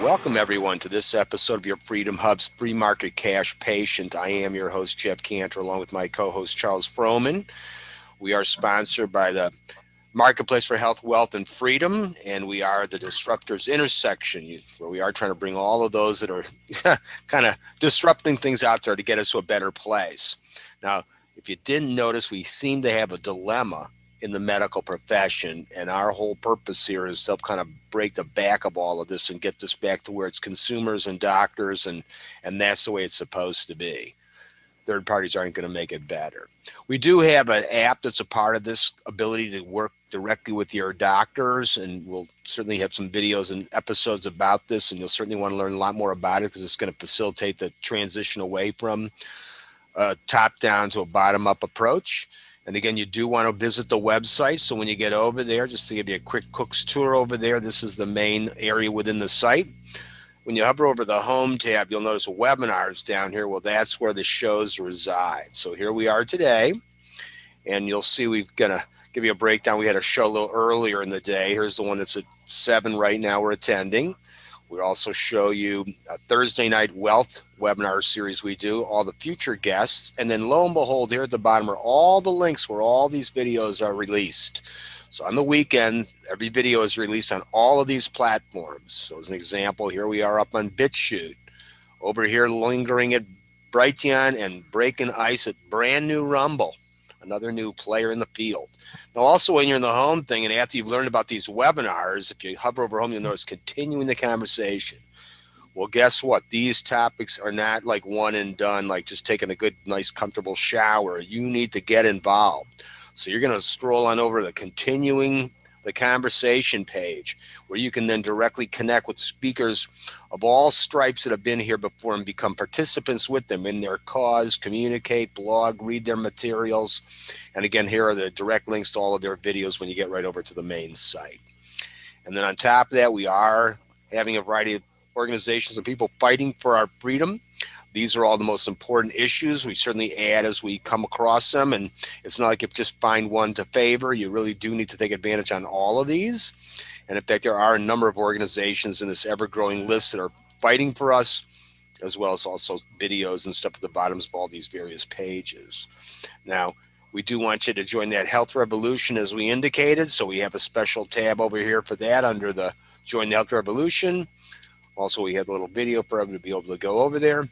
Welcome, everyone, to this episode of your Freedom Hub's Free Market Cash Patient. I am your host, Jeff Cantor, along with my co-host, Charles Froman. We are sponsored by the Marketplace for Health, Wealth, and Freedom, and we are the Disruptors Intersection, where we are trying to bring all of those that are kind of disrupting things out there to get us to a better place. Now, if you didn't notice, we seem to have a dilemma in the medical profession, and our whole purpose here is to help kind of break the back of all of this and get this back to where it's consumers and doctors, and that's the way it's supposed to be. Third parties aren't going to make it better. We do have an app that's a part of this ability to work directly with your doctors, and we'll certainly have some videos and episodes about this, and you'll certainly want to learn a lot more about it because it's going to facilitate the transition away from a top-down to a bottom-up approach. And again, you do want to visit the website. So when you get over there, just to give you a quick cook's tour over there, this is the main area within the site. When you hover over the home tab, you'll notice webinars down here. Well, that's where the shows reside. So here we are today, and you'll see we're going to give you a breakdown. We had a show a little earlier in the day. Here's the one that's at 7 right now we're attending. We'll also show you a Thursday night wealth webinar series we do, all the future guests. And then lo and behold, here at the bottom are all the links where all these videos are released. So on the weekend, every video is released on all of these platforms. So as an example, here we are up on BitChute. Over here, lingering at Brighteon and breaking ice at brand new Rumble, another new player in the field. Now, also when you're in the home thing, and after you've learned about these webinars, if you hover over home, you'll notice continuing the conversation. Well, guess what? These topics are not like one and done, like just taking a good, nice, comfortable shower. You need to get involved. So you're going to stroll on over to the continuing the conversation page, where you can then directly connect with speakers of all stripes that have been here before and become participants with them in their cause, communicate, blog, read their materials. And again, here are the direct links to all of their videos when you get right over to the main site. And then on top of that, we are having a variety of organizations and people fighting for our freedom. These are all the most important issues. We certainly add as we come across them. And it's not like you just find one to favor. You really do need to take advantage on all of these. And in fact, there are a number of organizations in this ever-growing list that are fighting for us, as well as also videos and stuff at the bottoms of all these various pages. Now, we do want you to join that health revolution as we indicated. So we have a special tab over here for that under the Join the Health Revolution. Also, we have a little video for everyone to be able to go over there.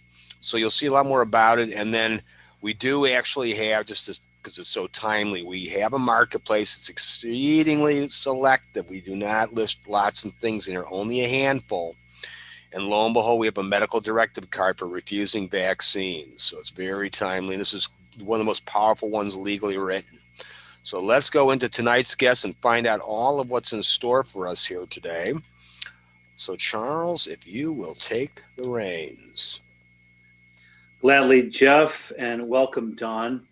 So you'll see a lot more about it. And then we do actually have, just this, because it's so timely, we have a marketplace. It's exceedingly selective. We do not list lots of things in here, only a handful. And lo and behold, we have a medical directive card for refusing vaccines. So it's very timely. And this is one of the most powerful ones legally written. So let's go into tonight's guest and find out all of what's in store for us here today. So Charles, if you will take the reins. Gladly, Jeff, and welcome, Don.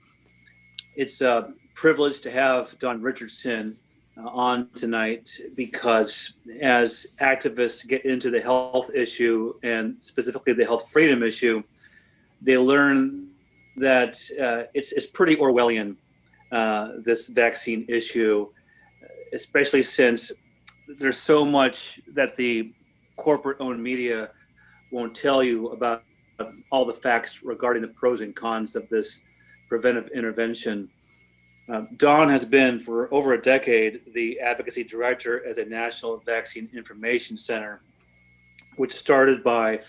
It's a privilege to have Don Richardson on tonight, because as activists get into the health issue, and specifically the health freedom issue, they learn that it's pretty Orwellian, this vaccine issue, especially since there's so much that the corporate-owned media won't tell you about all the facts regarding the pros and cons of this preventive intervention. Don has been for over a decade the advocacy director at the National Vaccine Information Center, which started by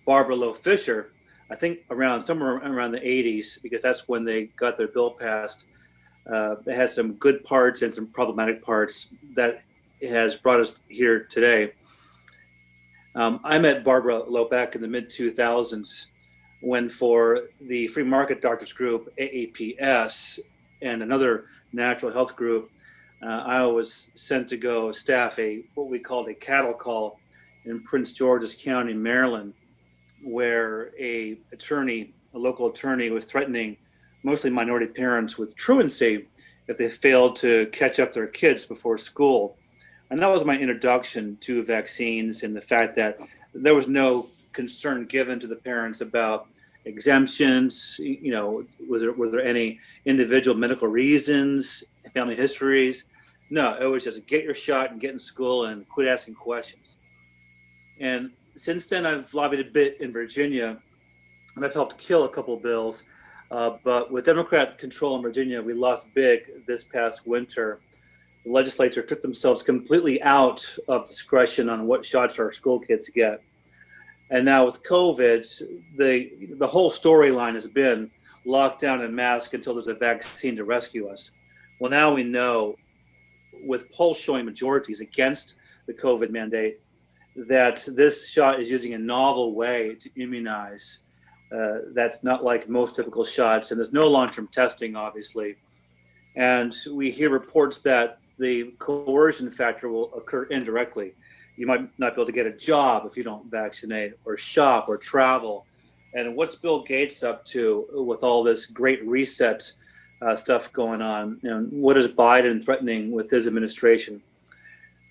Barbara Lowe Fisher, I think somewhere around the 80s, because that's when they got their bill passed. It had some good parts and some problematic parts that has brought us here today. I met Barbara Lowe back in the mid-2000s when, for the Free Market Doctors Group, AAPS, and another natural health group, I was sent to go staff what we called a cattle call in Prince George's County, Maryland, where a attorney a local attorney was threatening mostly minority parents with truancy if they failed to catch up their kids before school. And that was my introduction to vaccines and the fact that there was no concern given to the parents about exemptions. Were there any individual medical reasons, family histories? No, it was just get your shot and get in school and quit asking questions. And since then, I've lobbied a bit in Virginia, and I've helped kill a couple of bills. But with Democrat control in Virginia, we lost big this past winter. The legislature took themselves completely out of discretion on what shots our school kids get. And now with COVID, the whole storyline has been locked down and mask until there's a vaccine to rescue us. Well, now we know, with polls showing majorities against the COVID mandate, that this shot is using a novel way to immunize. That's not like most typical shots, and there's no long-term testing, obviously. And we hear reports that the coercion factor will occur indirectly. You might not be able to get a job if you don't vaccinate, or shop, or travel. And what's Bill Gates up to with all this great reset stuff going on? What is Biden threatening with his administration?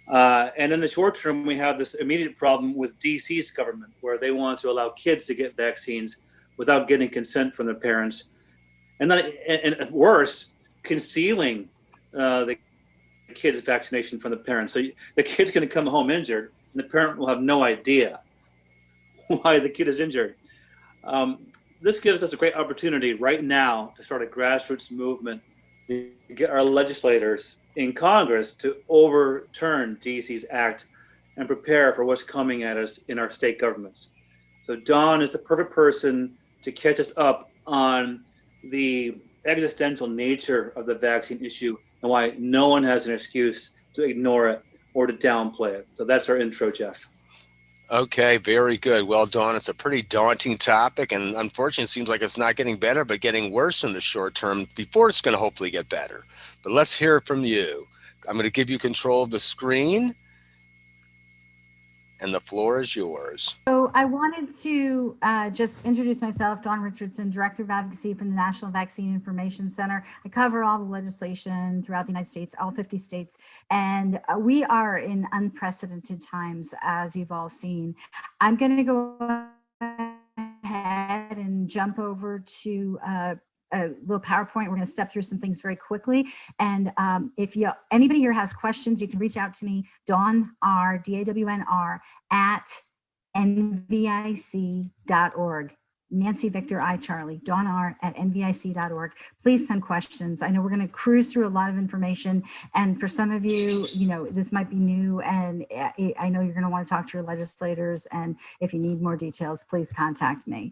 And in the short term, we have this immediate problem with DC's government, where they want to allow kids to get vaccines without getting consent from their parents. And then, and worse, concealing the kid's vaccination from the parents. So the kid's going to come home injured, and the parent will have no idea why the kid is injured. This gives us a great opportunity right now to start a grassroots movement to get our legislators in Congress to overturn DC's act and prepare for what's coming at us in our state governments. So Don is the perfect person to catch us up on the existential nature of the vaccine issue and why no one has an excuse to ignore it or to downplay it. So that's our intro, Jeff. Okay, very good. Well, Dawn, it's a pretty daunting topic, and unfortunately, it seems like it's not getting better, but getting worse in the short term before it's going to hopefully get better. But let's hear from you. I'm going to give you control of the screen, and the floor is yours. So I wanted to just introduce myself, Dawn Richardson, Director of Advocacy from the National Vaccine Information Center. I cover all the legislation throughout the United States, all 50 states, and we are in unprecedented times, as you've all seen. I'm going to go ahead and jump over to a little PowerPoint. We're going to step through some things very quickly. And if anybody here has questions, you can reach out to me, Dawn R, DAWNR, at nvic.org. Nancy Victor I Charlie, Dawn R at nvic.org. Please send questions. I know we're going to cruise through a lot of information, and for some of you, this might be new, and I know you're going to want to talk to your legislators, and if you need more details, please contact me.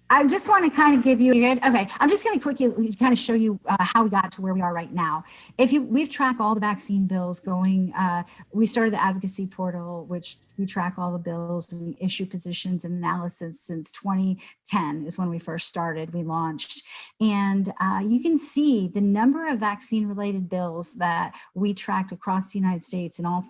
I just want to kind of give you, okay, I'm just going to quickly kind of show you how we got to where we are right now. We've tracked all the vaccine bills going, we started the advocacy portal, which we track all the bills and issue positions and analysis since 2010 is when we first started, we launched. And you can see the number of vaccine related bills that we tracked across the United States in all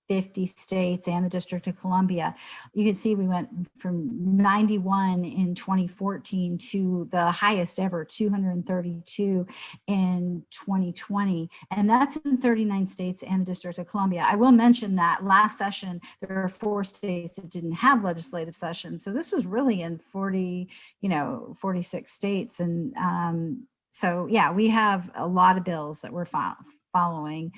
50 states and the District of Columbia. You can see we went from 91 in 2014 to the highest ever, 232 in 2020. And that's in 39 states and the District of Columbia. I will mention that last session, there are 4 states that didn't have legislative sessions. So this was really in 46 states. And so, yeah, we have a lot of bills that we're following.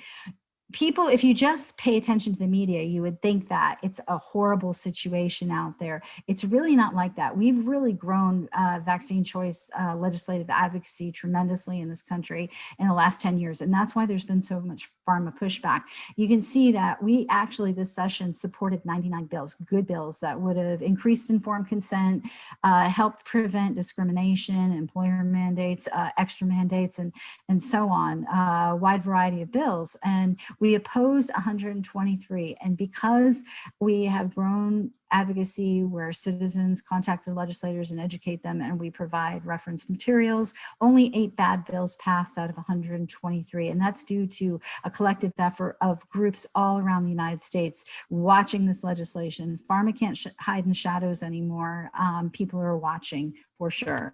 People, if you just pay attention to the media, you would think that it's a horrible situation out there. It's really not like that. We've really grown vaccine choice legislative advocacy tremendously in this country in the last 10 years. And that's why there's been so much pharma pushback. You can see that we actually this session supported 99 bills, good bills that would have increased informed consent, helped prevent discrimination, employer mandates, extra mandates, and so on, wide variety of bills. And we opposed 123. And because we have grown advocacy where citizens contact their legislators and educate them, and we provide reference materials. Only 8 bad bills passed out of 123, and that's due to a collective effort of groups all around the United States watching this legislation. Pharma can't hide in the shadows anymore. People are watching for sure.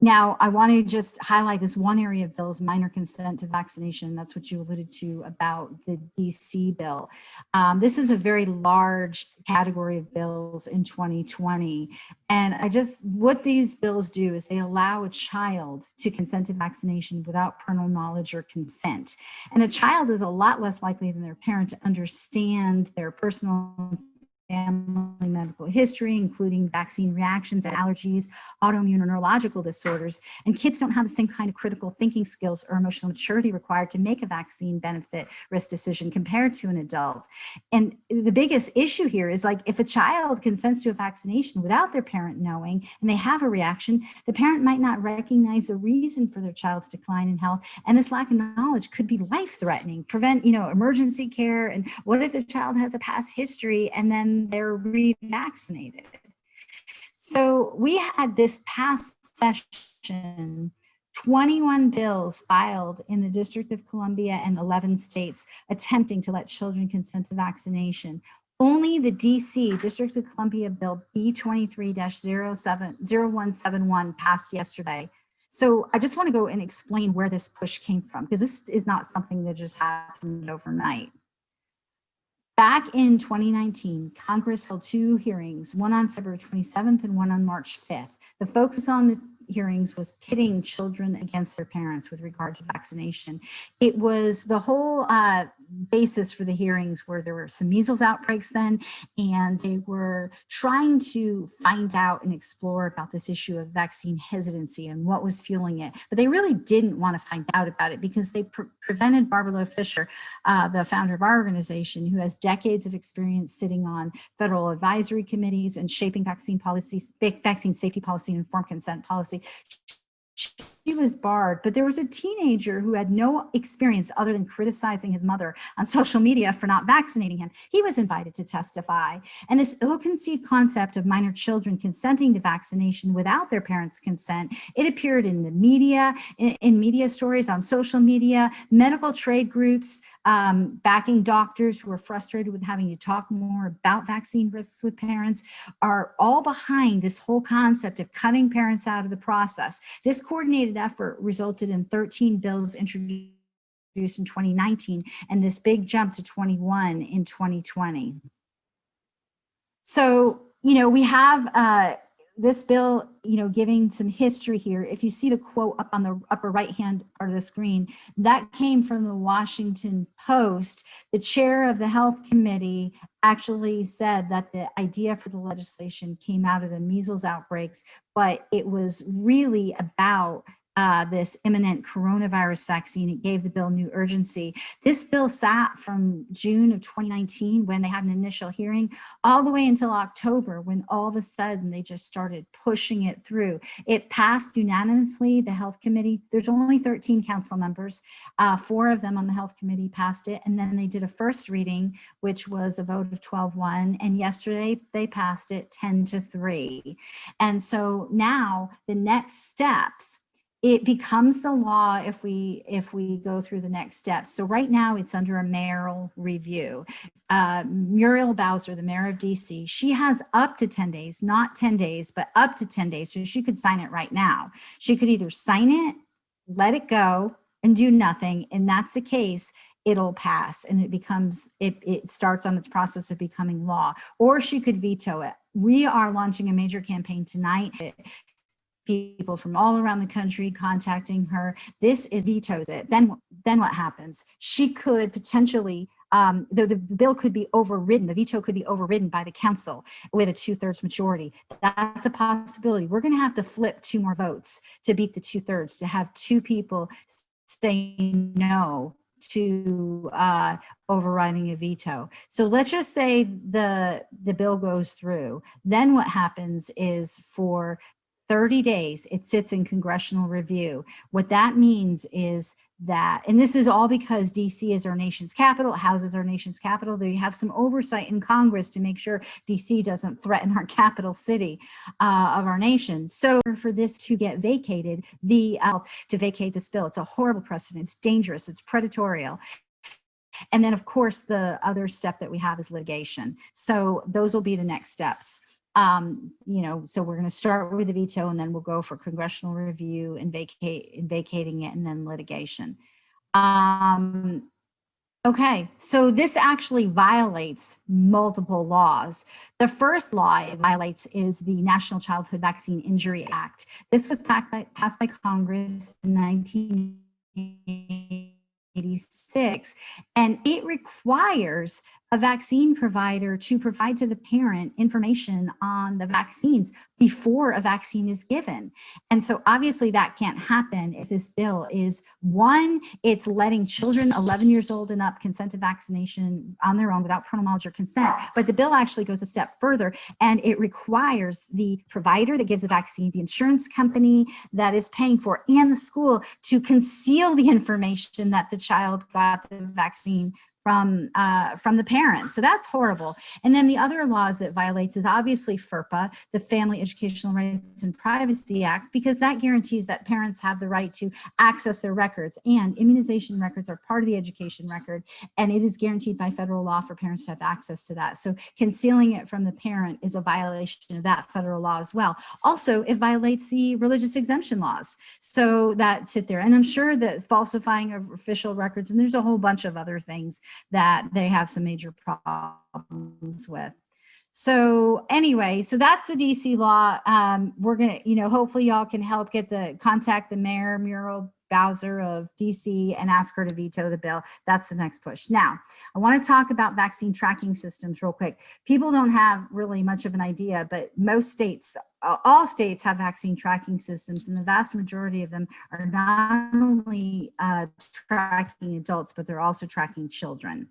Now, I want to just highlight this one area of bills, minor consent to vaccination. That's what you alluded to about the DC bill. This is a very large category of bills in 2020. And what these bills do is they allow a child to consent to vaccination without parental knowledge or consent. And a child is a lot less likely than their parent to understand their personal family medical history, including vaccine reactions, allergies, autoimmune or neurological disorders. And kids don't have the same kind of critical thinking skills or emotional maturity required to make a vaccine benefit risk decision compared to an adult. And the biggest issue here is, like, if a child consents to a vaccination without their parent knowing and they have a reaction, the parent might not recognize the reason for their child's decline in health. And this lack of knowledge could be life-threatening, prevent, emergency care. And what if the child has a past history and then they're revaccinated? So we had this past session 21 bills filed in the District of Columbia and 11 states attempting to let children consent to vaccination. Only the DC District of Columbia bill B23-0171 passed yesterday. So I just want to go and explain where this push came from, because this is not something that just happened overnight. Back in 2019, Congress held 2 hearings, one on February 27th and one on March 5th. The focus on the hearings was pitting children against their parents with regard to vaccination. It was the whole basis for the hearings where there were some measles outbreaks then, and they were trying to find out and explore about this issue of vaccine hesitancy and what was fueling it. But they really didn't want to find out about it because they prevented Barbara Fisher, the founder of our organization, who has decades of experience sitting on federal advisory committees and shaping vaccine policies, vaccine safety policy and informed consent policy. She was barred, but there was a teenager who had no experience other than criticizing his mother on social media for not vaccinating him. He was invited to testify. And this ill-conceived concept of minor children consenting to vaccination without their parents' consent, it appeared in the media, in media stories, on social media, medical trade groups, backing doctors who are frustrated with having to talk more about vaccine risks with parents, are all behind this whole concept of cutting parents out of the process. This coordinated effort resulted in 13 bills introduced in 2019 and this big jump to 21 in 2020. So, we have this bill, giving some history here. If you see the quote up on the upper right-hand part of the screen, that came from the Washington Post. The chair of the Health Committee actually said that the idea for the legislation came out of the measles outbreaks, but it was really about this imminent coronavirus vaccine. It gave the bill new urgency. This bill sat from June of 2019, when they had an initial hearing, all the way until October, when all of a sudden they just started pushing it through. It passed unanimously, the Health Committee. There's only 13 council members. 4 of them on the Health Committee passed it. And then they did a first reading, which was a vote of 12-1. And yesterday they passed it 10-3. And so now the next steps, it becomes the law if we go through the next steps. So right now it's under a mayoral review. Muriel Bowser, the mayor of DC, she has up to 10 days, not 10 days, but up to 10 days. So she could sign it right now. She could either sign it, let it go, and do nothing. And that's the case, it'll pass and it starts on its process of becoming law. Or she could veto it. We are launching a major campaign tonight. People from all around the country contacting her. This is vetoes it. Then what happens? She could potentially, the bill could be overridden. The veto could be overridden by the council with a 2/3 majority. That's a possibility. We're going to have to flip 2 more votes to beat the 2/3, to have 2 people say no to overriding a veto. So let's just say the bill goes through. Then what happens is, for 30 days, it sits in congressional review. What that means is that, and this is all because DC is our nation's capital, it houses our nation's capital. They have some oversight in Congress to make sure DC doesn't threaten our capital city of our nation. So for this to get vacated, to vacate this bill, it's a horrible precedent, it's dangerous, it's predatorial. And then, of course, the other step that we have is litigation. So those will be the next steps. So we're going to start with the veto, and then we'll go for congressional review and vacating it, and then litigation. Okay, so this actually violates multiple laws. The first law it violates is the National Childhood Vaccine Injury Act. This was passed by Congress in 1986, and it requires a vaccine provider to provide to the parent information on the vaccines before a vaccine is given. And so obviously that can't happen if this bill is, one, it's letting children 11 years old and up consent to vaccination on their own without parental knowledge or consent. But the bill actually goes a step further, and it requires the provider that gives the vaccine, the insurance company that is paying for, and the school to conceal the information that the child got the vaccine from the parents. So that's horrible. And then the other laws it violates is obviously FERPA, the Family Educational Rights and Privacy Act, because that guarantees that parents have the right to access their records, and immunization records are part of the education record, and it is guaranteed by federal law for parents to have access to that. So concealing it from the parent is a violation of that federal law as well. Also, it violates the religious exemption laws. So that sit there. And I'm sure that falsifying of official records, and there's a whole bunch of other things that they have some major problems with. So anyway, so that's the DC law. We're gonna, hopefully y'all can help contact the mayor, Muriel Bowser of DC, and ask her to veto the bill. That's the next push. Now, I want to talk about vaccine tracking systems real quick. People don't have really much of an idea, but most states, all states have vaccine tracking systems, and the vast majority of them are not only tracking adults, but they're also tracking children.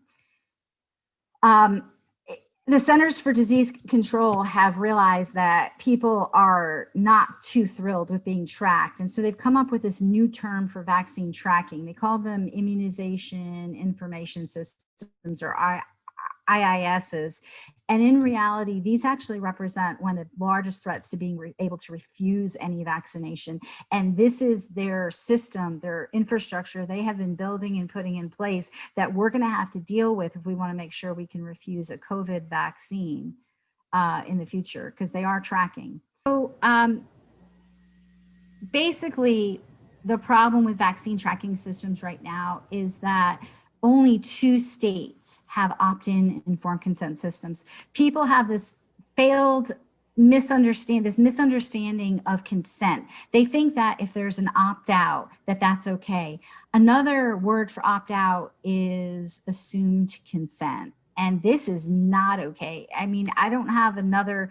The Centers for Disease Control have realized that people are not too thrilled with being tracked. And so they've come up with this new term for vaccine tracking. They call them immunization information systems, or IISs. And in reality, these actually represent one of the largest threats to being able to refuse any vaccination. And this is their system, their infrastructure they have been building and putting in place that we're going to have to deal with if we want to make sure we can refuse a COVID vaccine in the future, because they are tracking. So basically, the problem with vaccine tracking systems right now is that only 2 states have opt-in informed consent systems. People have this misunderstanding of consent. They think that if there's an opt-out, that's okay. Another word for opt-out is assumed consent. And this is not okay. I mean, I don't have another,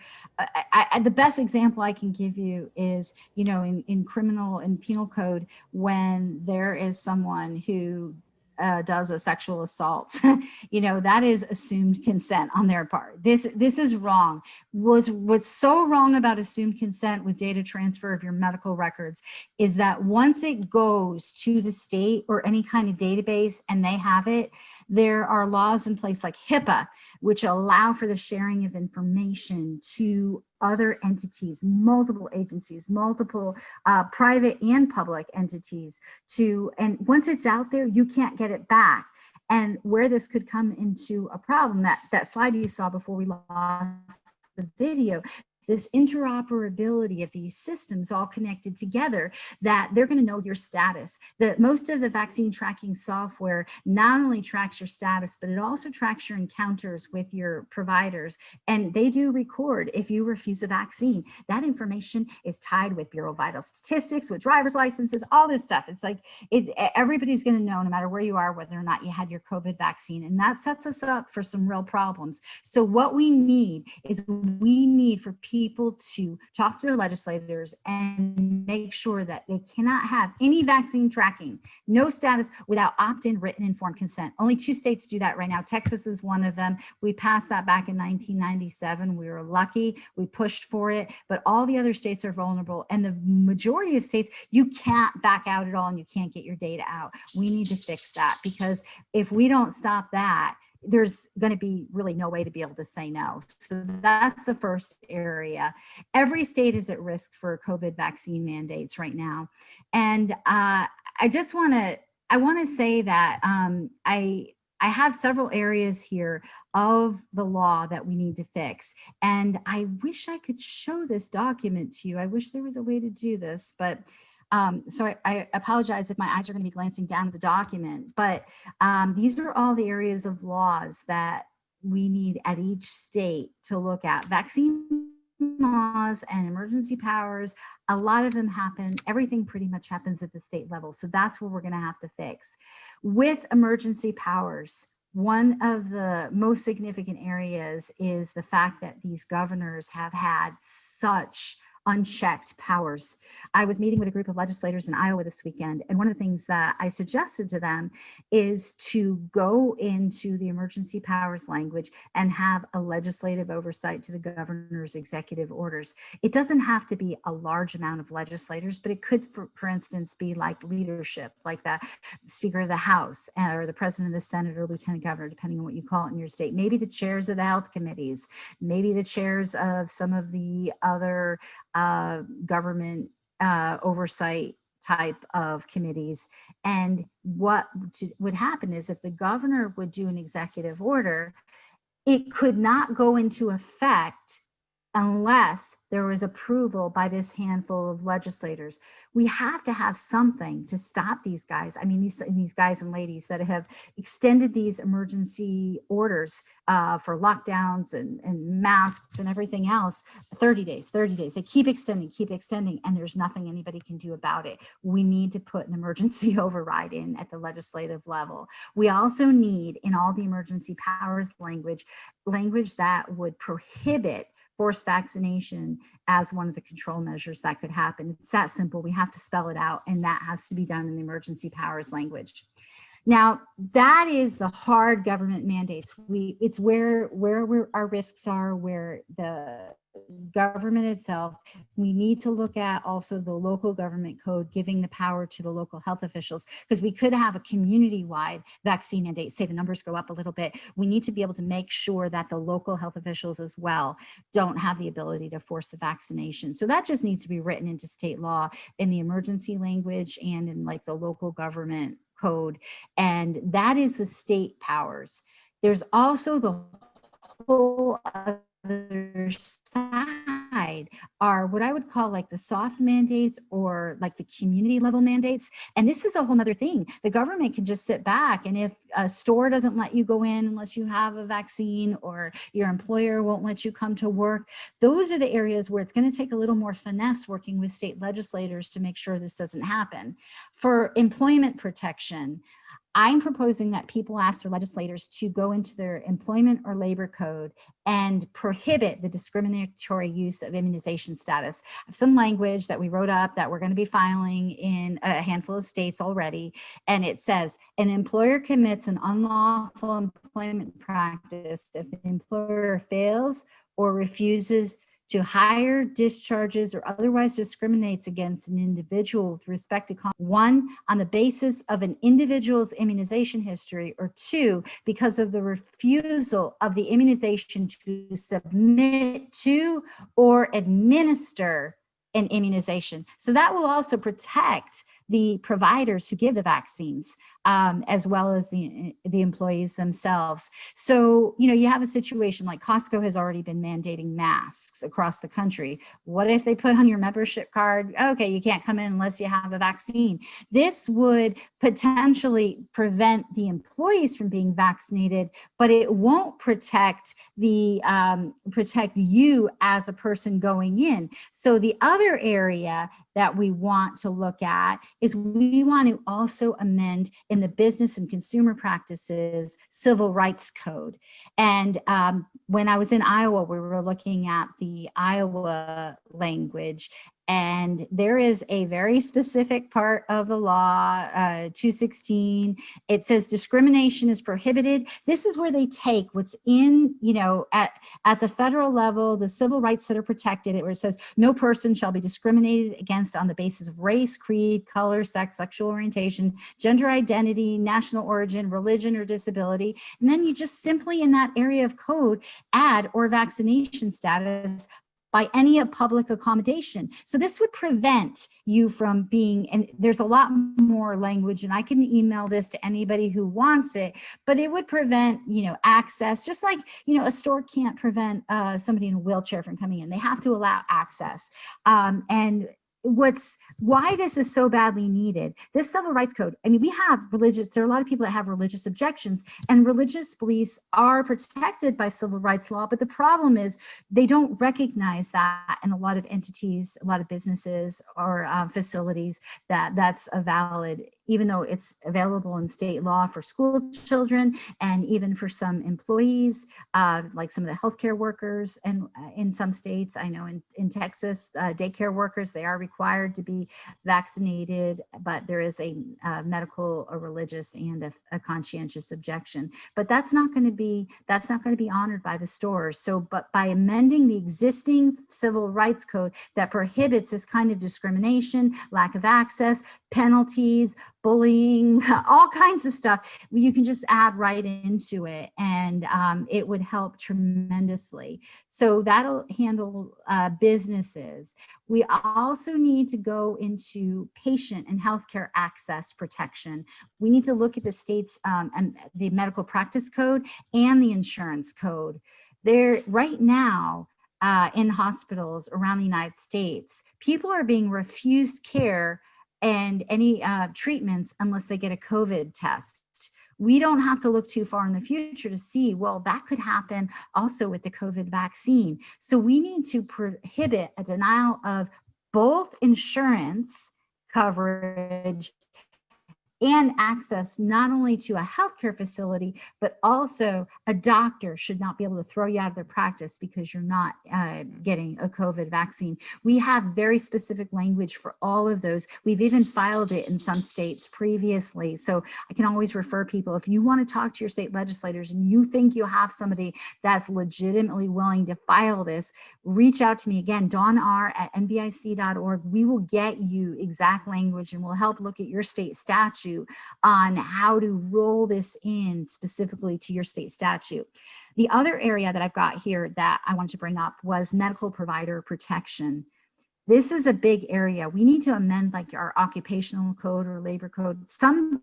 the best example I can give you is, in criminal and penal code, when there is someone who does a sexual assault, that is assumed consent on their part. This is wrong. What's so wrong about assumed consent with data transfer of your medical records is that once it goes to the state or any kind of database and they have it, there are laws in place like HIPAA, which allow for the sharing of information to other entities, multiple agencies, multiple private and public entities and once it's out there, you can't get it back. And where this could come into a problem, that slide you saw before we lost the video, this interoperability of these systems all connected together, that they're going to know your status. That most of the vaccine tracking software not only tracks your status, but it also tracks your encounters with your providers. And they do record if you refuse a vaccine. That information is tied with Bureau of Vital Statistics, with driver's licenses, all this stuff. It's like everybody's going to know, no matter where you are, whether or not you had your COVID vaccine. And that sets us up for some real problems. So what we need for people people to talk to their legislators and make sure that they cannot have any vaccine tracking, no status without opt-in written informed consent. Only 2 states do that right now. Texas is one of them. We passed that back in 1997. We were lucky. We pushed for it, but all the other states are vulnerable. And the majority of states, you can't back out at all and you can't get your data out. We need to fix that, because if we don't stop that, there's going to be really no way to be able to say no. So that's the first area. Every state is at risk for COVID vaccine mandates right now. And I want to say that I have several areas here of the law that we need to fix. And I wish I could show this document to you. I wish there was a way to do this, but so I apologize if my eyes are going to be glancing down at the document, but these are all the areas of laws that we need at each state to look at. Vaccine laws and emergency powers, a lot of them happen, everything pretty much happens at the state level. So that's what we're going to have to fix. With emergency powers, one of the most significant areas is the fact that these governors have had such unchecked powers. I was meeting with a group of legislators in Iowa this weekend, and one of the things that I suggested to them is to go into the emergency powers language and have a legislative oversight to the governor's executive orders. It doesn't have to be a large amount of legislators, but it could, for instance, be like leadership, like the Speaker of the House or the President of the Senate or Lieutenant Governor, depending on what you call it in your state. Maybe the chairs of the health committees, maybe the chairs of some of the other government oversight type of committees. And what would happen is if the governor would do an executive order, it could not go into effect unless there was approval by this handful of legislators. We have to have something to stop these guys. I mean, these guys and ladies that have extended these emergency orders for lockdowns and masks and everything else, 30 days. They keep extending, and there's nothing anybody can do about it. We need to put an emergency override in at the legislative level. We also need, in all the emergency powers language that would prohibit forced vaccination as one of the control measures that could happen. It's that simple. We have to spell it out, and that has to be done in the emergency powers language. Now, that is the hard government mandates. It's where our risks are, where the government itself. We need to look at also the local government code, giving the power to the local health officials, because we could have a community-wide vaccine mandate, say the numbers go up a little bit. We need to be able to make sure that the local health officials as well don't have the ability to force a vaccination. So that just needs to be written into state law in the emergency language and in like the local government code. And that is the state powers. There's also the whole other side are what I would call like the soft mandates or like the community level mandates. And this is a whole nother thing. The government can just sit back, and if a store doesn't let you go in unless you have a vaccine, or your employer won't let you come to work, those are the areas where it's going to take a little more finesse working with state legislators to make sure this doesn't happen. For employment protection, I'm proposing that people ask their legislators to go into their employment or labor code and prohibit the discriminatory use of immunization status. I have some language that we wrote up that we're going to be filing in a handful of states already. And it says, an employer commits an unlawful employment practice if the employer fails or refuses to hire, discharges, or otherwise discriminates against an individual with respect to one, on the basis of an individual's immunization history, or two, because of the refusal of the immunization to submit to or administer an immunization. So that will also protect the providers who give the vaccines, as well as the employees themselves. So, you have a situation like Costco has already been mandating masks across the country. What if they put on your membership card, okay, you can't come in unless you have a vaccine? This would potentially prevent the employees from being vaccinated, but it won't protect you as a person going in. So the other area that we want to look at is we want to also amend in the Business and Consumer Practices Civil Rights Code. And when I was in Iowa, we were looking at the Iowa language, and there is a very specific part of the law, 216. It says discrimination is prohibited. This is where they take what's in, at the federal level, the civil rights that are protected, where it says no person shall be discriminated against on the basis of race, creed, color, sex, sexual orientation, gender identity, national origin, religion, or disability. And then you just simply in that area of code add or vaccination status by any public accommodation. So this would prevent you from being, and there's a lot more language, and I can email this to anybody who wants it, but it would prevent, access, just like, a store can't prevent somebody in a wheelchair from coming in. They have to allow access. And why this is so badly needed, this civil rights code, there are a lot of people that have religious objections, and religious beliefs are protected by civil rights law, but the problem is they don't recognize that in a lot of entities, a lot of businesses or facilities, that's a valid, even though it's available in state law for school children and even for some employees, like some of the healthcare workers. And in some states, I know in Texas, daycare workers, they are required to be vaccinated, but there is a medical, a religious, and a conscientious objection. But that's not going to be honored by the stores. So, but by amending the existing civil rights code that prohibits this kind of discrimination, lack of access, penalties, bullying, all kinds of stuff, you can just add right into it, and it would help tremendously. So that'll handle businesses. We also need to go into patient and healthcare access protection. We need to look at the state's and the medical practice code and the insurance code. There right now, in hospitals around the United States, people are being refused care and any treatments unless they get a COVID test. We don't have to look too far in the future to see, well, that could happen also with the COVID vaccine. So we need to prohibit a denial of both insurance coverage and access not only to a healthcare facility, but also a doctor should not be able to throw you out of their practice because you're not getting a COVID vaccine. We have very specific language for all of those. We've even filed it in some states previously. So I can always refer people, if you want to talk to your state legislators and you think you have somebody that's legitimately willing to file this, reach out to me again, dawnr@nvic.org. We will get you exact language and we'll help look at your state statute on how to roll this in specifically to your state statute. The other area that I've got here that I wanted to bring up was medical provider protection. This is a big area. We need to amend like our occupational code or labor code. Some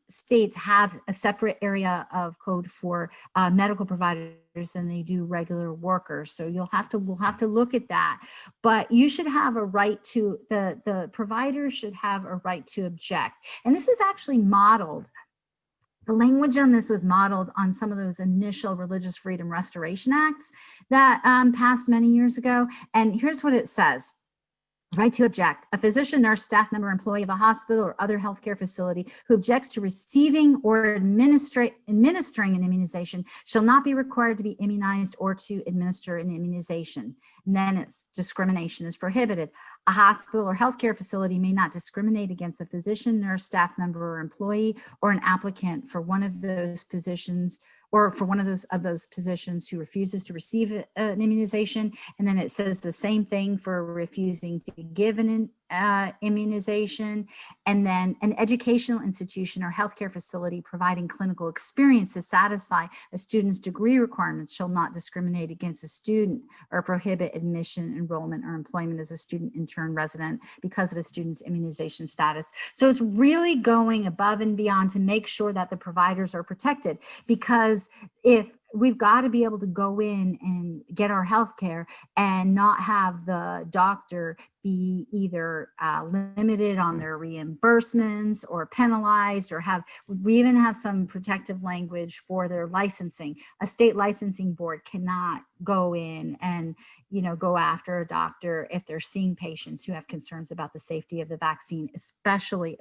states have a separate area of code for medical providers than they do regular workers. So we'll have to look at that. But you should have a right to, the provider should have a right to object. And this was actually modeled. The language on this was modeled on some of those initial Religious Freedom Restoration Acts that passed many years ago. And here's what it says. Right to object. A physician, nurse, staff member, employee of a hospital or other healthcare facility who objects to receiving or administering an immunization shall not be required to be immunized or to administer an immunization. And then it's discrimination is prohibited. A hospital or healthcare facility may not discriminate against a physician, nurse, staff member, or employee, or an applicant for one of those positions, or for one of those positions who refuses to receive an immunization. And then it says the same thing for refusing to give an immunization. And then an educational institution or healthcare facility providing clinical experience to satisfy a student's degree requirements shall not discriminate against a student or prohibit admission, enrollment, or employment as a student, intern, resident because of a student's immunization status. So it's really going above and beyond to make sure that the providers are protected, because if we've got to be able to go in and get our health care and not have the doctor be either limited on their reimbursements or penalized, or we even have some protective language for their licensing. A state licensing board cannot go in and go after a doctor if they're seeing patients who have concerns about the safety of the vaccine, especially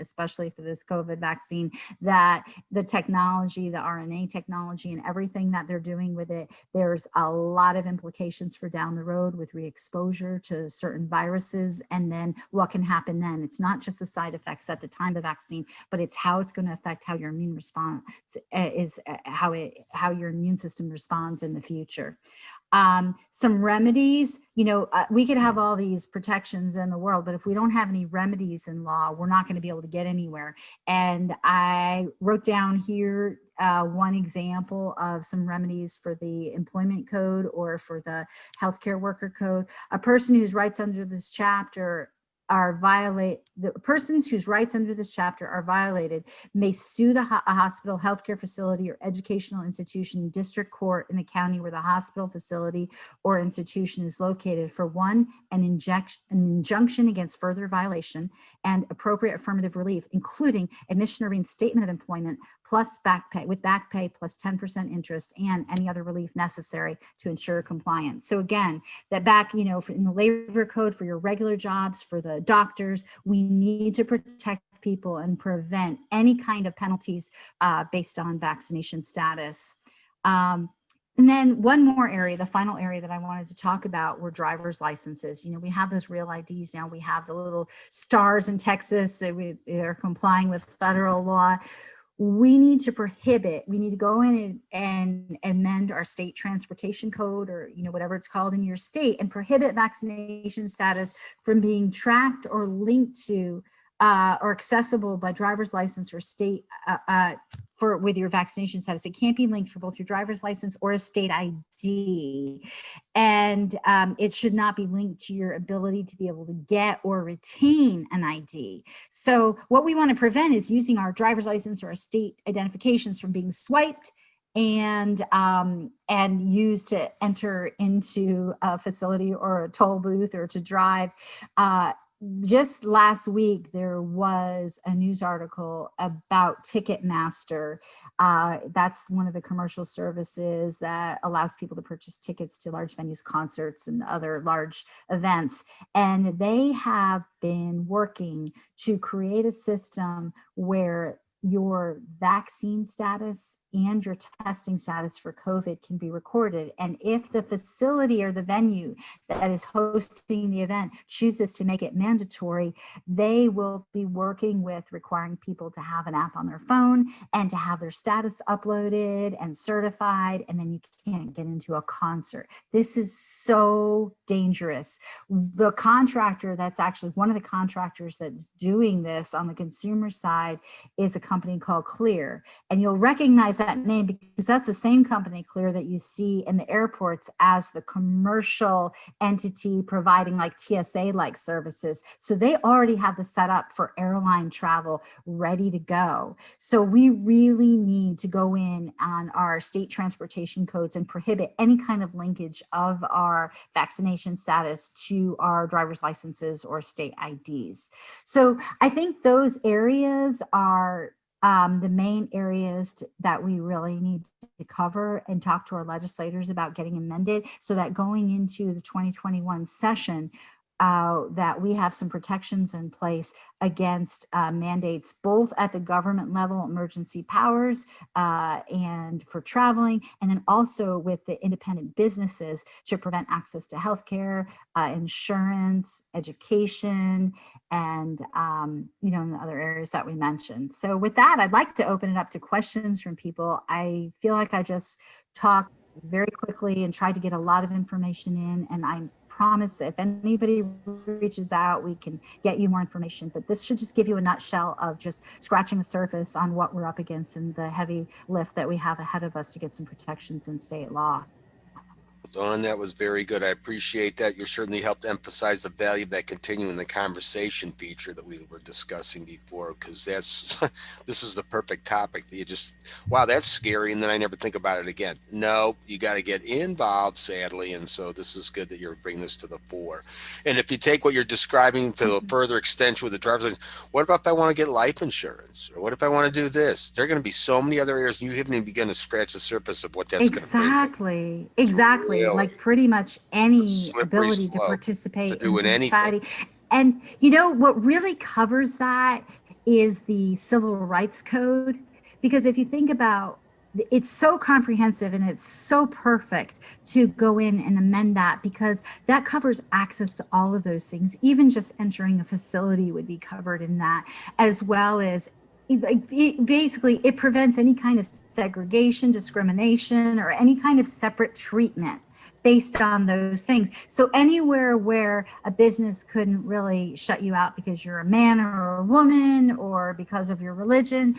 for this COVID vaccine, that the technology, the RNA technology and everything that they're doing with it, there's a lot of implications for down the road with re-exposure to certain viruses. And then what can happen then? It's not just the side effects at the time of the vaccine, but it's how it's going to affect how your immune response is, how your immune system responds in the future. Some remedies, we could have all these protections in the world, but if we don't have any remedies in law, we're not going to be able to get anywhere. And I wrote down here one example of some remedies for the employment code or for the healthcare worker code. A person whose rights under this chapter the persons whose rights under this chapter are violated may sue a hospital, healthcare facility, or educational institution, district court in the county where the hospital, facility, or institution is located for one, an injunction against further violation and appropriate affirmative relief, including admission or reinstatement of employment, plus back pay, with back pay plus 10% interest, and any other relief necessary to ensure compliance. So again, that back, in the labor code for your regular jobs, for the doctors, we need to protect people and prevent any kind of penalties based on vaccination status. And then one more area, the final area that I wanted to talk about were driver's licenses. We have those real IDs now. We have the little stars in Texas. They're complying with federal law. We need to go in and amend our state transportation code, or whatever it's called in your state, and prohibit vaccination status from being tracked or linked to or accessible by driver's license or state with your vaccination status. It can't be linked for both your driver's license or a state ID. And it should not be linked to your ability to be able to get or retain an ID. So what we want to prevent is using our driver's license or our state identifications from being swiped and used to enter into a facility or a toll booth or to drive. Just last week, there was a news article about Ticketmaster. That's one of the commercial services that allows people to purchase tickets to large venues, concerts, and other large events. And they have been working to create a system where your vaccine status and your testing status for COVID can be recorded. And if the facility or the venue that is hosting the event chooses to make it mandatory, they will be working with requiring people to have an app on their phone and to have their status uploaded and certified, and then you can't get into a concert. This is so dangerous. The contractor that's actually one of the contractors that's doing this on the consumer side is a company called Clear. And you'll recognize that name because that's the same company, Clear, that you see in the airports as the commercial entity providing like TSA-like services. So they already have the setup for airline travel ready to go. So we really need to go in on our state transportation codes and prohibit any kind of linkage of our vaccination status to our driver's licenses or state IDs. So I think those areas are the main areas that we really need to cover and talk to our legislators about getting amended so that going into the 2021 session, that we have some protections in place against mandates, both at the government level, emergency powers, and for traveling, and then also with the independent businesses to prevent access to healthcare, insurance, education, and in the other areas that we mentioned. So with that, I'd like to open it up to questions from people. I feel like I just talked very quickly and tried to get a lot of information in, and I promise if anybody reaches out, we can get you more information. But this should just give you a nutshell of just scratching the surface on what we're up against and the heavy lift that we have ahead of us to get some protections in state law. Dawn, that was very good. I appreciate that. You certainly helped emphasize the value of that continuing the conversation feature that we were discussing before, because that's this is the perfect topic that you just, wow, that's scary, and then I never think about it again. No, you got to get involved, sadly, and so this is good that you're bringing this to the fore. And if you take what you're describing to a further extension with the driver's license, what about if I want to get life insurance, or what if I want to do this? There are going to be so many other areas, and you haven't even begun to scratch the surface of what that's going to bring. Exactly. Really, Like pretty much a any slippery ability to slope to participate in doing anything. society. And what really covers that is the Civil Rights Code. Because if you think about, it's so comprehensive and it's so perfect to go in and amend that, because that covers access to all of those things. Even just entering a facility would be covered in that, as well as basically it prevents any kind of segregation, discrimination, or any kind of separate treatment based on those things. So anywhere where a business couldn't really shut you out because you're a man or a woman or because of your religion,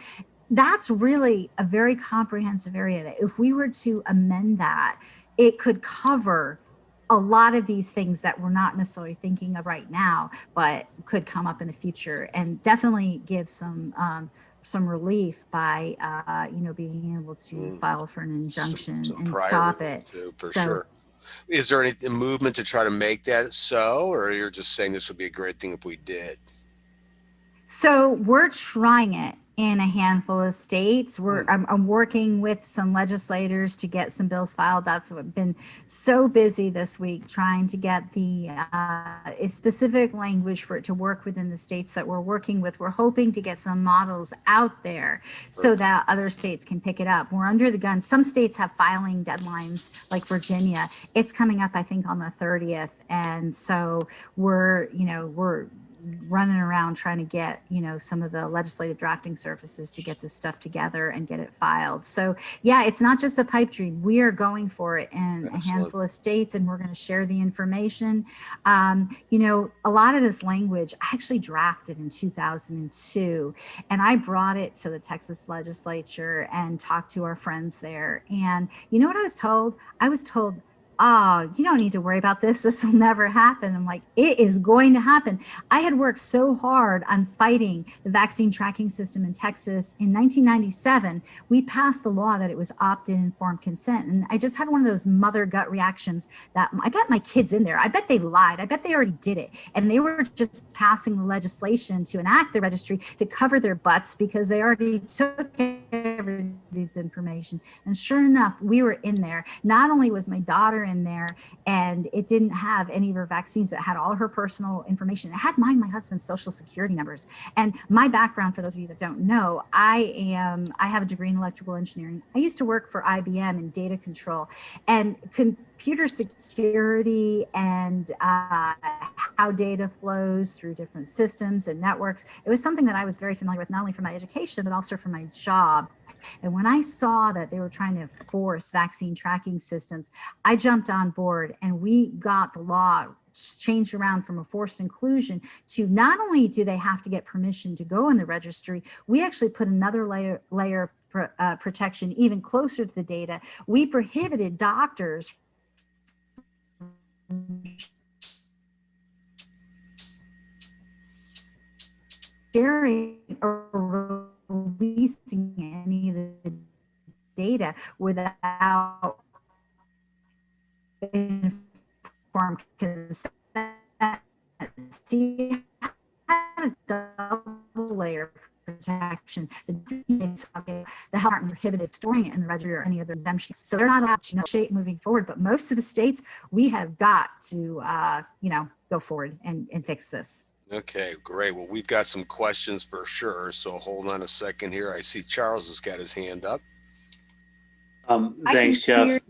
that's really a very comprehensive area that if we were to amend that, it could cover a lot of these things that we're not necessarily thinking of right now, but could come up in the future, and definitely give some relief by being able to Mm, file for an injunction some and prior stop relief it. too, for So sure. Is there any movement to try to make that so, or you're just saying this would be a great thing if we did? So we're trying it in a handful of states. Hmm. I'm working with some legislators to get some bills filed. That's what I've been so busy this week trying to get the a specific language for it to work within the states that we're working with. We're hoping to get some models out there so Perfect. that other states can pick it up. We're under the gun. Some states have filing deadlines, like Virginia. It's coming up, I think, on the 30th, and so we're running around trying to get some of the legislative drafting services to get this stuff together and get it filed. So yeah, it's not just a pipe dream. We are going for it in a Excellent. handful of states, and we're going to share the information. A lot of this language I actually drafted in 2002, and I brought it to the Texas legislature and talked to our friends there. And you know what I was told? I was told, oh, you don't need to worry about this. This will never happen. I'm like, it is going to happen. I had worked so hard on fighting the vaccine tracking system in Texas. In 1997, we passed the law that it was opt-in informed consent. And I just had one of those mother gut reactions that I bet my kids in there, I bet they lied. I bet they already did it. And they were just passing the legislation to enact the registry to cover their butts because they already took everybody's information. And sure enough, we were in there. Not only was my daughter in there, and it didn't have any of her vaccines, but it had all her personal information. It had my husband's social security numbers. And my background, for those of you that don't know, I have a degree in electrical engineering. I used to work for IBM in data control, and computer security and how data flows through different systems and networks. It was something that I was very familiar with, not only from my education, but also from my job. And when I saw that they were trying to force vaccine tracking systems, I jumped on board, and we got the law changed around from a forced inclusion to not only do they have to get permission to go in the registry, we actually put another layer of protection even closer to the data. We prohibited doctors sharing or releasing any of the data without informed consent. See, had a double layer of protection. The health department prohibited storing it in the registry or any other exemptions. So they're not allowed to negotiate moving forward. But most of the states, we have got to, go forward and fix this. Okay, great. Well, we've got some questions for sure. So hold on a second here. I see Charles has got his hand up. I can Thanks, hear. Jeff.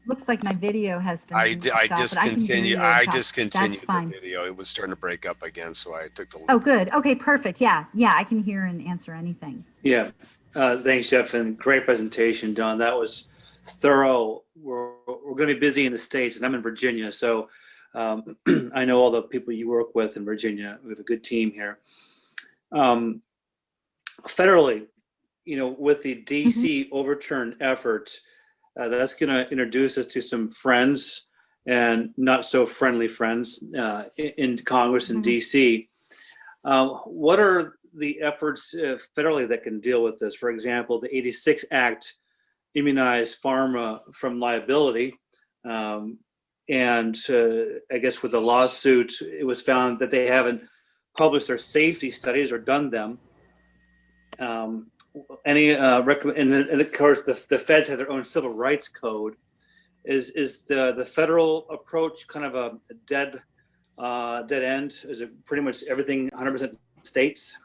Looks like my video has been I stopped, but I can hear you and I talk. That's discontinued the fine. video. It was starting to break up again, so I took the Oh, lead. good. Okay, perfect. Yeah, I can hear and answer anything. Yeah. Thanks, Jeff, and great presentation, Don. That was thorough. We're going to be busy in the States, and I'm in Virginia, so I know all the people you work with in Virginia. We have a good team here. Federally, with the Mhm. DC overturn effort, That's going to introduce us to some friends and not so friendly friends in Congress and DC. What are the efforts federally that can deal with this? For example, the 86 Act immunized pharma from liability. And I guess with the lawsuit, it was found that they haven't published their safety studies or done them. And of course, the feds have their own civil rights code. Is the federal approach kind of a dead end? Is it pretty much everything 100% states?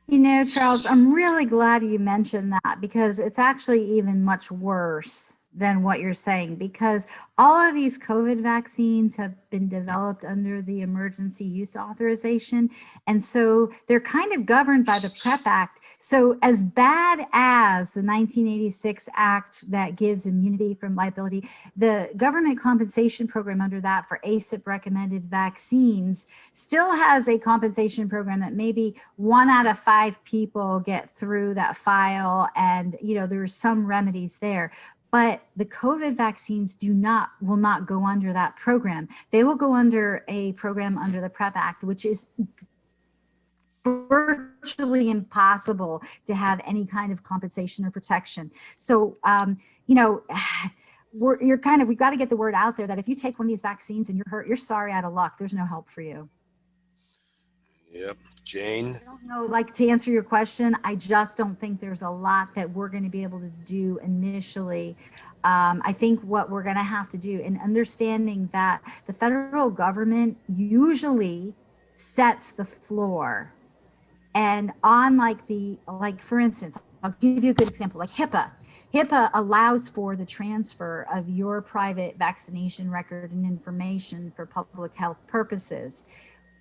Charles, I'm really glad you mentioned that, because it's actually even much worse than what you're saying, because all of these COVID vaccines have been developed under the emergency use authorization. And so they're kind of governed by the PrEP Act. So as bad as the 1986 Act that gives immunity from liability, the government compensation program under that for ACIP recommended vaccines still has a compensation program that maybe 1 out of 5 people get through that file. And, there's some remedies there. But the COVID vaccines will not go under that program. They will go under a program under the PrEP Act, which is virtually impossible to have any kind of compensation or protection. So, we've got to get the word out there that if you take one of these vaccines and you're hurt, you're sorry out of luck. There's no help for you. Yep. Jane? I don't know, to answer your question, I just don't think there's a lot that we're going to be able to do initially. I think what we're going to have to do, in understanding that the federal government usually sets the floor. And on for instance, I'll give you a good example, like HIPAA. HIPAA allows for the transfer of your private vaccination record and information for public health purposes.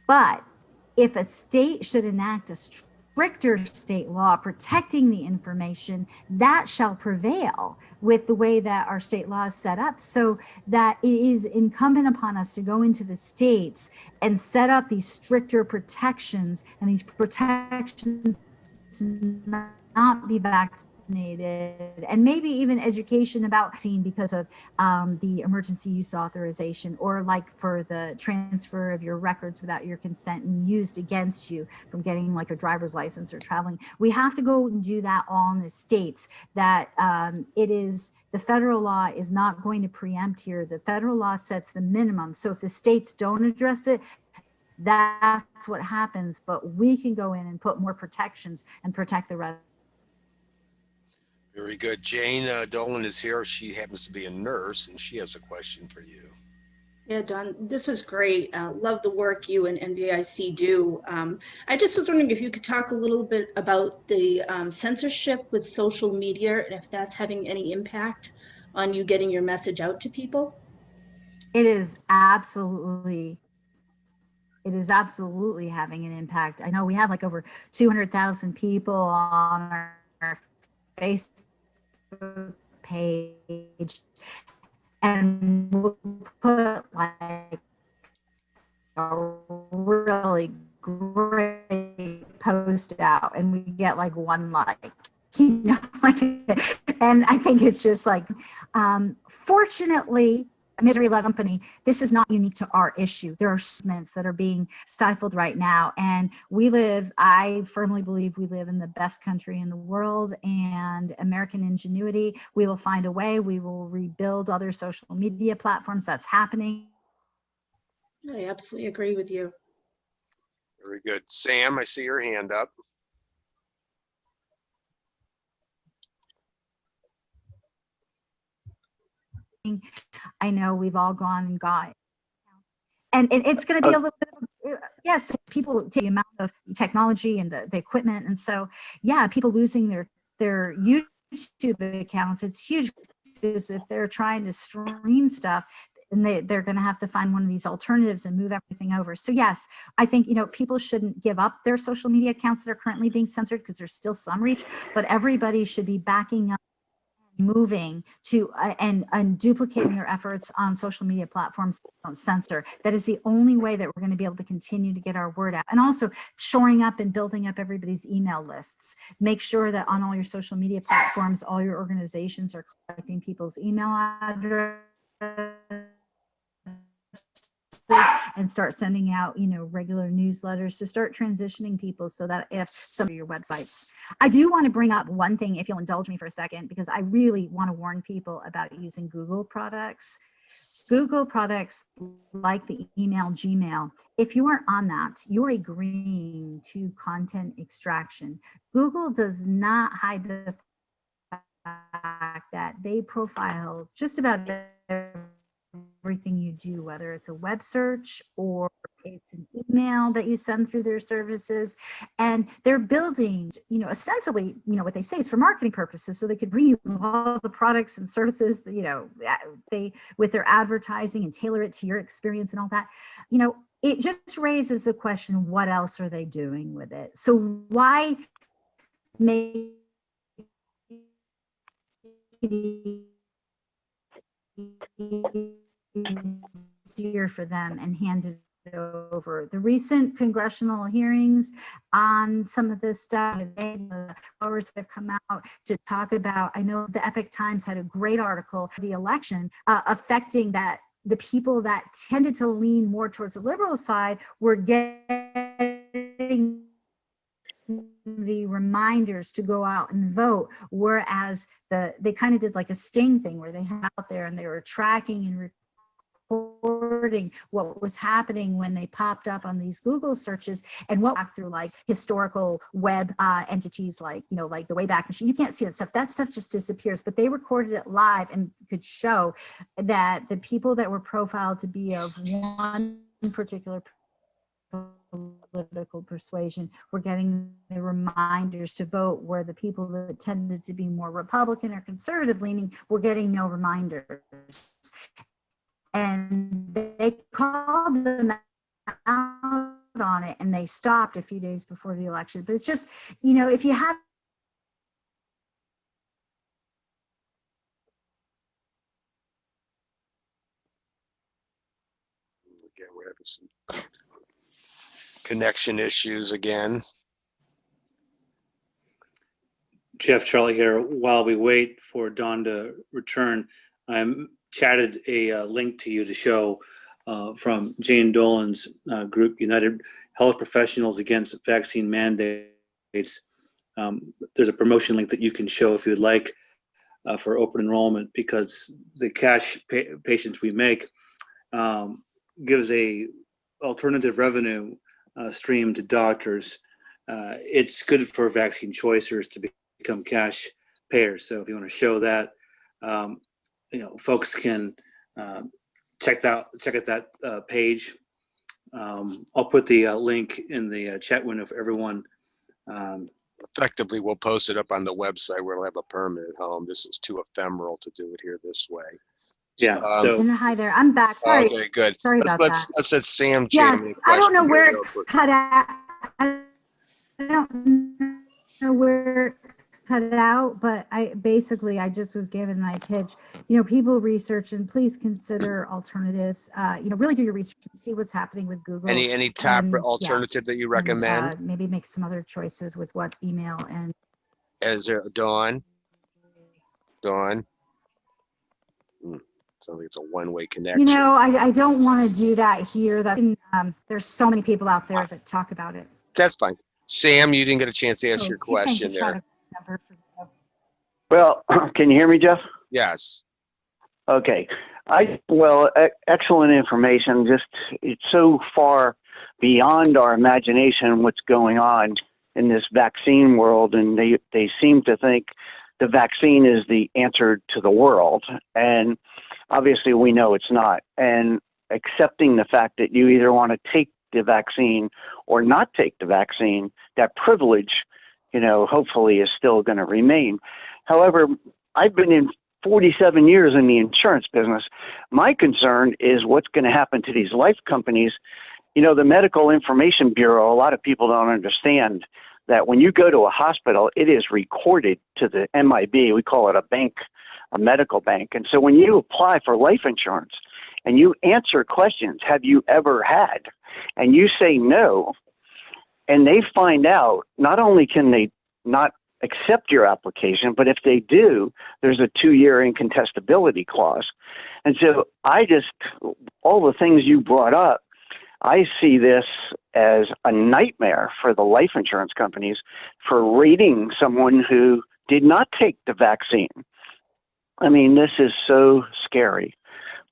But if a state should enact a stricter state law protecting the information, that shall prevail with the way that our state law is set up, so that it is incumbent upon us to go into the states and set up these stricter protections, and these protections to not be vaccinated, and maybe even education about vaccine because of the emergency use authorization, or for the transfer of your records without your consent and used against you from getting a driver's license or traveling. We have to go and do that all in the states. That the federal law is not going to preempt here. The federal law sets the minimum. So if the states don't address it, that's what happens. But we can go in and put more protections and protect the rest. Very good. Jane Dolan is here. She happens to be a nurse, and she has a question for you. Yeah, Don, this was great. Love the work you and NVIC do. I just was wondering if you could talk a little bit about the censorship with social media, and if that's having any impact on you getting your message out to people. It is absolutely having an impact. I know we have over 200,000 people on our Facebook page, and we'll put a really great post out, and we get 1 like. And I think it's just fortunately, Misery Love Company, this is not unique to our issue. There are segments that are being stifled right now. And I firmly believe we live in the best country in the world, and American ingenuity, we will find a way. We will rebuild other social media platforms. That's happening. I absolutely agree with you. Very good. Sam, I see your hand up. I know we've all gone and got, and it's going to be a little bit of, yes, people take the amount of technology and the equipment. And so, yeah, people losing their YouTube accounts, it's huge, because if they're trying to stream stuff, and they're going to have to find one of these alternatives and move everything over. So yes, I think, people shouldn't give up their social media accounts that are currently being censored, because there's still some reach, but everybody should be backing up moving to and duplicating their efforts on social media platforms that don't censor. That is the only way that we're going to be able to continue to get our word out. And also shoring up and building up everybody's email lists. Make sure that on all your social media platforms, all your organizations are collecting people's email address and start sending out, regular newsletters to start transitioning people so that if some of your websites. I do want to bring up one thing, if you'll indulge me for a second, because I really want to warn people about using Google products. Google products like the email Gmail, if you are on that, you're agreeing to content extraction. Google does not hide the fact that they profile just about everything you do, whether it's a web search or it's an email that you send through their services. And they're building, ostensibly, what they say is for marketing purposes, so they could bring you all the products and services, they with their advertising and tailor it to your experience and all that. It just raises the question, what else are they doing with it? So why make it easier for them and hand it over? The recent congressional hearings on some of this stuff, the hours have come out to talk about, I know the Epic Times had a great article, the election affecting that the people that tended to lean more towards the liberal side were getting the reminders to go out and vote, whereas they kind of did like a sting thing where they had out there and they were tracking and recording what was happening when they popped up on these Google searches, and what through like historical web entities like like the Wayback Machine. You can't see that stuff. That stuff just disappears, but they recorded it live and could show that the people that were profiled to be of one particular political persuasion were getting the reminders to vote, where the people that tended to be more Republican or conservative leaning were getting no reminders. And they called them out on it, and they stopped a few days before the election. But it's just, if you have Again, we're having some connection issues again. Jeff, Charlie here. While we wait for Dawn to return, I chatted a link to you to show from Jane Dolan's group, United Health Professionals Against Vaccine Mandates. There's a promotion link that you can show if you'd like for open enrollment, because the cash patients we make gives a alternative revenue stream to doctors. It's good for vaccine choicers to become cash payers. So if you want to show that, folks can check out that page. I'll put the link in the chat window for everyone. Effectively, we'll post it up on the website where it'll have a permanent home. This is too ephemeral to do it here this way. Yeah. And hi there, I'm back. Sorry. Okay, good. Sorry about that. Let's let Sam Yeah, jam in a I don't know question where here it real quick. cut out. I don't know where it cut out, but I just was given my pitch. People research, and please consider alternatives. Really do your research and see what's happening with Google. Any top And, alternative that you recommend? And, maybe make some other choices with what email and. Is there Dawn? Sounds like it's a one-way connection. I don't want to do that here. There's so many people out there that talk about it. That's fine. Sam, you didn't get a chance to ask your question there. Well, can you hear me, Jeff? Yes. Okay. Excellent information. Just, it's so far beyond our imagination what's going on in this vaccine world, and they seem to think the vaccine is the answer to the world, and obviously we know it's not. And accepting the fact that you either want to take the vaccine or not take the vaccine, that privilege, hopefully is still going to remain. However, I've been in 47 years in the insurance business. My concern is what's going to happen to these life companies. The Medical Information Bureau, a lot of people don't understand that when you go to a hospital, it is recorded to the MIB. We call it a bank a medical bank. And so when you apply for life insurance and you answer questions, have you ever had? And you say no, and they find out, not only can they not accept your application, but if they do, there's a 2-year incontestability clause. And so all the things you brought up, I see this as a nightmare for the life insurance companies for rating someone who did not take the vaccine. I mean, this is so scary.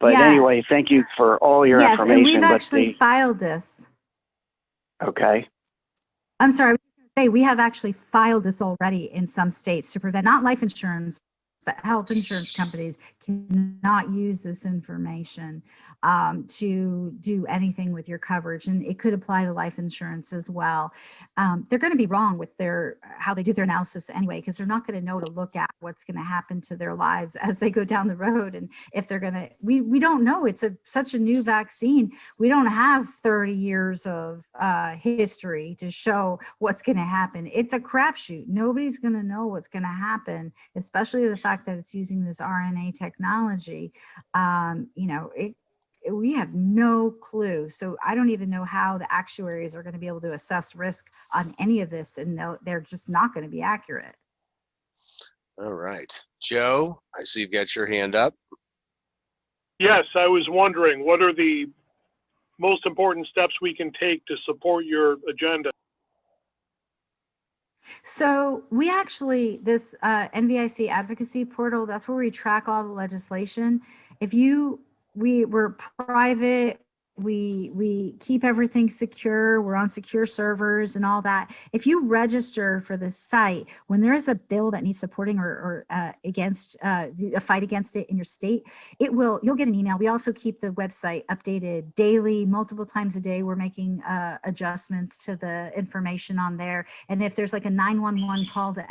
But anyway, thank you for all your information. Yes, and we've actually filed this. Okay. I'm sorry, I was going to say we have actually filed this already in some states to prevent, not life insurance, but health insurance companies cannot use this information to do anything with your coverage, and it could apply to life insurance as well. They're going to be wrong with how they do their analysis anyway, because they're not going to know to look at what's going to happen to their lives as they go down the road, and if they're going to. We don't know. It's such a new vaccine. We don't have 30 years of history to show what's going to happen. It's a crapshoot. Nobody's going to know what's going to happen, especially the fact that it's using this RNA technology. We have no clue. So I don't even know how the actuaries are going to be able to assess risk on any of this, and they're just not going to be accurate. All right. Joe, I see you've got your hand up. Yes, I was wondering, what are the most important steps we can take to support your agenda? So we actually, this NVIC advocacy portal, that's where we track all the legislation. We're private, we keep everything secure, we're on secure servers and all that. If you register for the site, when there is a bill that needs supporting or against a fight against it in your state, you'll get an email. We also keep the website updated daily, multiple times a day. We're making adjustments to the information on there. And if there's like a 911 call to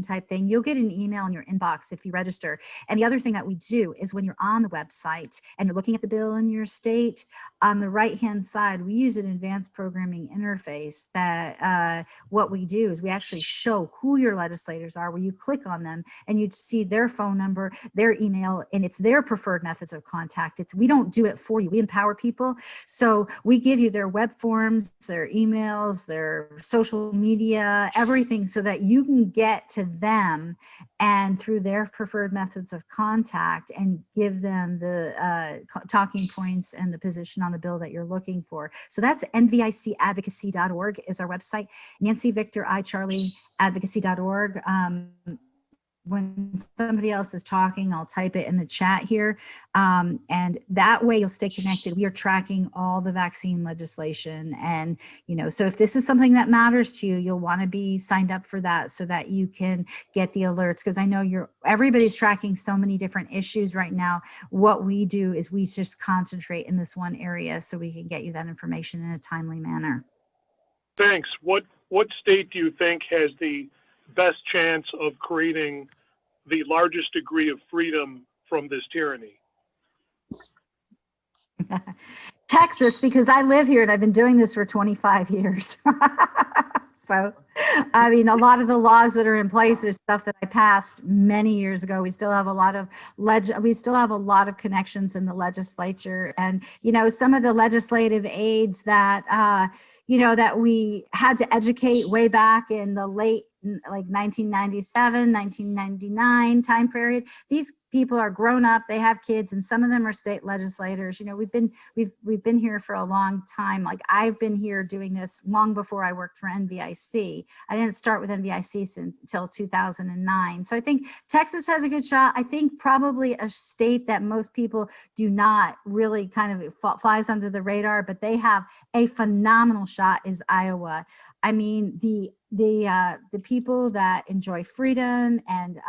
type thing, you'll get an email in your inbox if you register. And the other thing that we do is when you're on the website and you're looking at the bill in your state, on the right hand side, we use an advanced programming interface that what we do is we actually show who your legislators are, where you click on them and you see their phone number, their email, and it's their preferred methods of contact. We don't do it for you. We empower people. So we give you their web forms, their emails, their social media, everything, so that you can get to them and through their preferred methods of contact and give them the talking points and the position on the bill that you're looking for. So that's nvicadvocacy.org is our website. Nancy Victor I Charlie advocacy.org. When somebody else is talking, I'll type it in the chat here. And that way you'll stay connected. We are tracking all the vaccine legislation. And, so if this is something that matters to you, you'll want to be signed up for that so that you can get the alerts. Because I know everybody's tracking so many different issues right now. What we do is we just concentrate in this one area so we can get you that information in a timely manner. Thanks. What state do you think has the best chance of creating the largest degree of freedom from this tyranny? Texas, because I live here and I've been doing this for 25 years. So, I mean, a lot of the laws that are in place are stuff that I passed many years ago. We still have a lot of connections in the legislature, and some of the legislative aides that that we had to educate way back in the late 1997, 1999 time period. These people are grown up, they have kids, and some of them are state legislators. We've been here for a long time. Like, I've been here doing this long before I worked for NVIC. I didn't start with NVIC until 2009. So I think Texas has a good shot. I think probably a state that most people do not really kind of flies under the radar, but they have a phenomenal shot is Iowa. I mean, the people that enjoy freedom and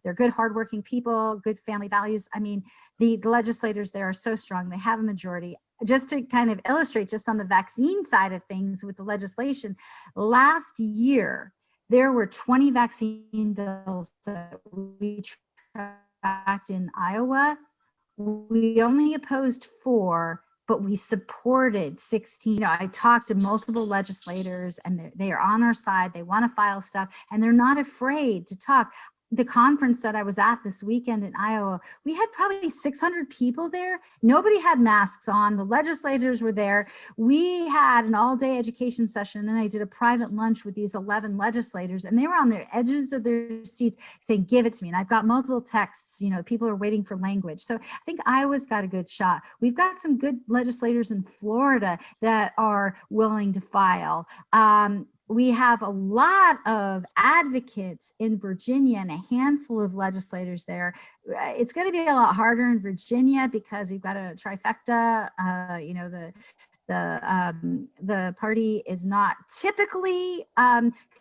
they're good, hardworking people, good family values. I mean, the legislators there are so strong. They have a majority. Just to kind of illustrate, just on the vaccine side of things with the legislation, last year, there were 20 vaccine bills that we tracked in Iowa. We only opposed 4, but we supported 16. I talked to multiple legislators and they are on our side. They want to file stuff and they're not afraid to talk. the conference that I was at this weekend in Iowa, we had probably 600 people there. Nobody had masks on. The legislators were there. We had an all-day education session. And then I did a private lunch with these 11 legislators, and they were on their edges of their seats saying, give it to me. And I've got multiple texts, people are waiting for language. So I think Iowa's got a good shot. We've got some good legislators in Florida that are willing to file. We have a lot of advocates in Virginia and a handful of legislators there. It's going to be a lot harder in Virginia because we've got a trifecta. The party is not typically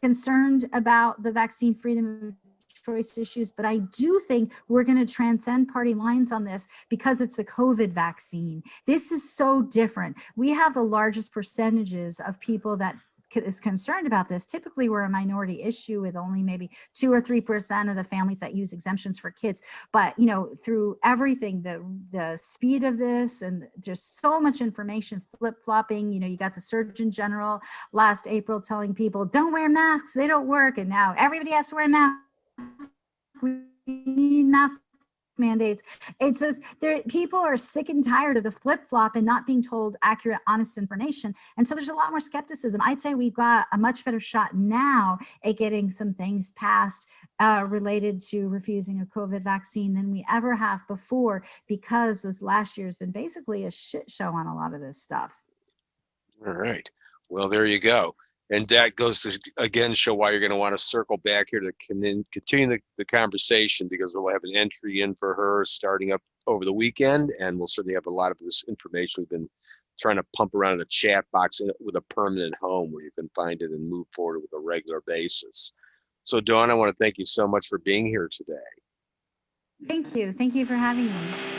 concerned about the vaccine freedom of choice issues, but I do think we're going to transcend party lines on this because it's a COVID vaccine. This is so different. We have the largest percentages of people that is concerned about this. Typically, we're a minority issue with only maybe 2 or 3% of the families that use exemptions for kids. But through everything, the speed of this, and there's so much information flip-flopping. You got the Surgeon General last April telling people, don't wear masks, they don't work, and now everybody has to wear masks. We need mask mandates. It's just people are sick and tired of the flip-flop and not being told accurate, honest information. And so there's a lot more skepticism. I'd say we've got a much better shot now at getting some things passed related to refusing a COVID vaccine than we ever have before, because this last year has been basically a shit show on a lot of this stuff. All right. Well, there you go. And that goes to, again, show why you're going to want to circle back here to continue the conversation, because we'll have an entry in for her starting up over the weekend, and we'll certainly have a lot of this information we've been trying to pump around in the chat box with a permanent home where you can find it and move forward with a regular basis. So, Dawn, I want to thank you so much for being here today. Thank you. Thank you for having me.